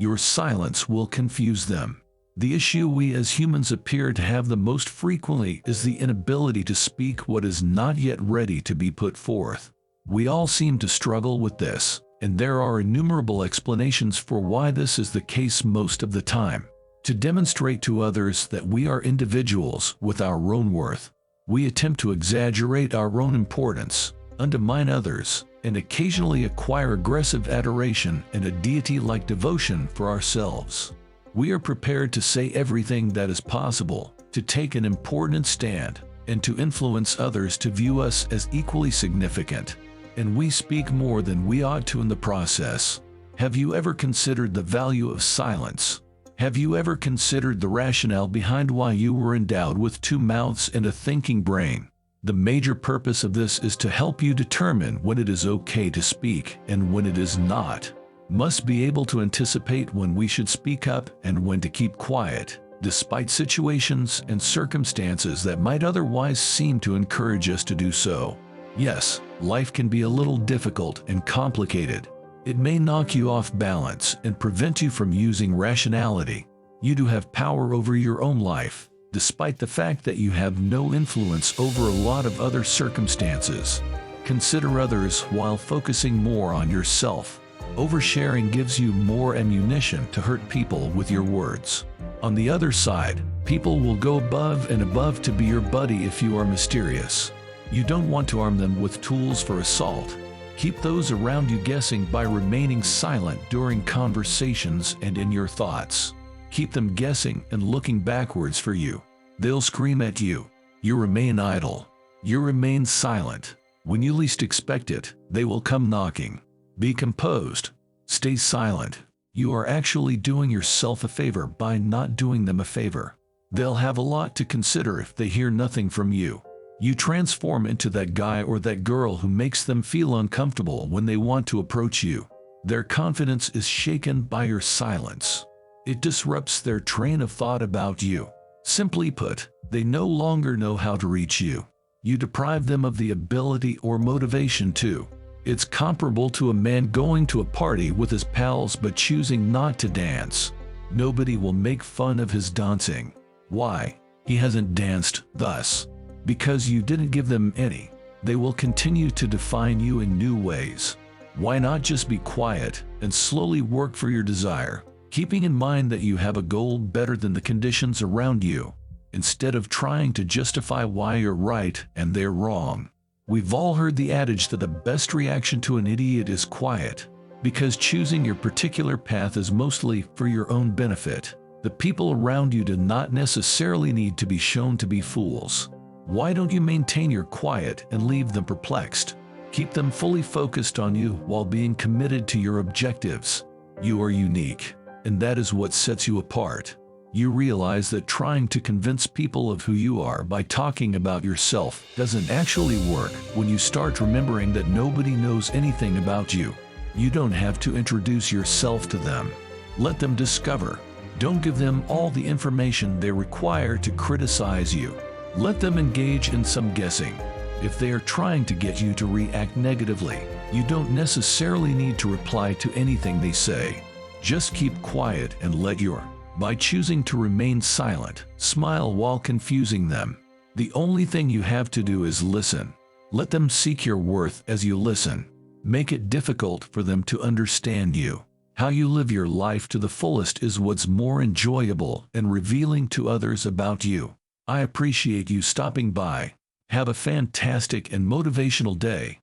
Your silence will confuse them. The issue we as humans appear to have the most frequently is the inability to speak what is not yet ready to be put forth. We all seem to struggle with this, and there are innumerable explanations for why this is the case most of the time. To demonstrate to others that we are individuals with our own worth, we attempt to exaggerate our own importance, undermine others, and occasionally acquire aggressive adoration and a deity-like devotion for ourselves. We are prepared to say everything that is possible, to take an important stand, and to influence others to view us as equally significant. And we speak more than we ought to in the process. Have you ever considered the value of silence? Have you ever considered the rationale behind why you were endowed with two mouths and a thinking brain? The major purpose of this is to help you determine when it is okay to speak and when it is not. Must be able to anticipate when we should speak up and when to keep quiet, despite situations and circumstances that might otherwise seem to encourage us to do so. Yes, life can be a little difficult and complicated. It may knock you off balance and prevent you from using rationality. You do have power over your own life, despite the fact that you have no influence over a lot of other circumstances. Consider others while focusing more on yourself. Oversharing gives you more ammunition to hurt people with your words. On the other side, people will go above and above to be your buddy if you are mysterious. You don't want to arm them with tools for assault. Keep those around you guessing by remaining silent during conversations and in your thoughts. Keep them guessing and looking backwards for you. They'll scream at you. You remain idle. You remain silent. When you least expect it, they will come knocking. Be composed. Stay silent. You are actually doing yourself a favor by not doing them a favor. They'll have a lot to consider if they hear nothing from you. You transform into that guy or that girl who makes them feel uncomfortable when they want to approach you. Their confidence is shaken by your silence. It disrupts their train of thought about you. Simply put, they no longer know how to reach you. You deprive them of the ability or motivation to. It's comparable to a man going to a party with his pals but choosing not to dance. Nobody will make fun of his dancing. Why? He hasn't danced, thus. Because you didn't give them any. They will continue to define you in new ways. Why not just be quiet and slowly work for your desire, keeping in mind that you have a goal better than the conditions around you, instead of trying to justify why you're right and they're wrong. We've all heard the adage that the best reaction to an idiot is quiet, because choosing your particular path is mostly for your own benefit. The people around you do not necessarily need to be shown to be fools. Why don't you maintain your quiet and leave them perplexed? Keep them fully focused on you while being committed to your objectives. You are unique, and that is what sets you apart. You realize that trying to convince people of who you are by talking about yourself doesn't actually work when you start remembering that nobody knows anything about you. You don't have to introduce yourself to them. Let them discover. Don't give them all the information they require to criticize you. Let them engage in some guessing. If they are trying to get you to react negatively, you don't necessarily need to reply to anything they say. Just keep quiet and let your. By choosing to remain silent, smile while confusing them. The only thing you have to do is listen. Let them seek your worth as you listen. Make it difficult for them to understand you. How you live your life to the fullest is what's more enjoyable and revealing to others about you. I appreciate you stopping by. Have a fantastic and motivational day.